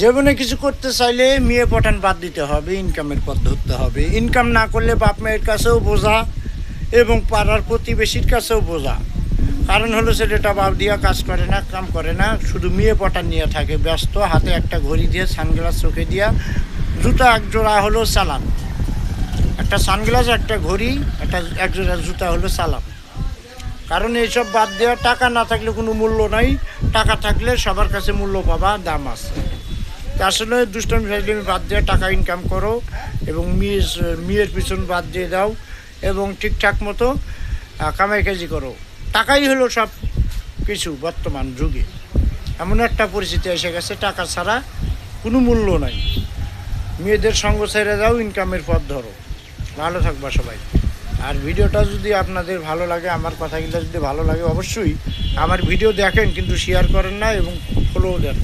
জীবনে কিছু করতে চাইলে মেয়ে পটান বাদ দিতে হবে, ইনকামের পথ ধরতে হবে। ইনকাম না করলে বাপ মায়ের কাছেও বোঝা এবং পাড়ার প্রতিবেশীর কাছেও বোঝা। কারণ হলো ছেলেটা বাপ দিয়া কাজ করে না, কাম করে না, শুধু মেয়ে পটান নিয়ে থাকে ব্যস্ত। হাতে একটা ঘড়ি দিয়ে, সানগ্লাস চোখে দিয়া, জুতা একজোড়া হলো চালান, একটা সানগ্লাস, একটা ঘড়ি, একজোড়া জুতা হলো চালান। কারণ এইসব বাদ দেওয়া, টাকা না থাকলে কোনো মূল্য নাই, টাকা থাকলে সবার কাছে মূল্য পাবা, দাম আছে। তা আসলে দুষ্টামি ফাজলামি বাদ দিয়ে টাকা ইনকাম করো এবং মেয়ের পিছন বাদ দিয়ে দাও এবং ঠিকঠাক মতো কামাই কাজি করো। টাকাই হলো সব কিছু বর্তমান যুগে। এমন একটা পরিস্থিতি এসে গেছে, টাকা ছাড়া কোনো মূল্য নাই। মেয়েদের সঙ্গ ছেড়ে দাও, ইনকামের পথ ধরো। ভালো থাকবা সবাই। আর ভিডিওটা যদি আপনাদের ভালো লাগে, আমার কথাগুলো যদি ভালো লাগে, অবশ্যই আমার ভিডিও দেখেন, কিন্তু শেয়ার করেন না এবং ফলো দেন।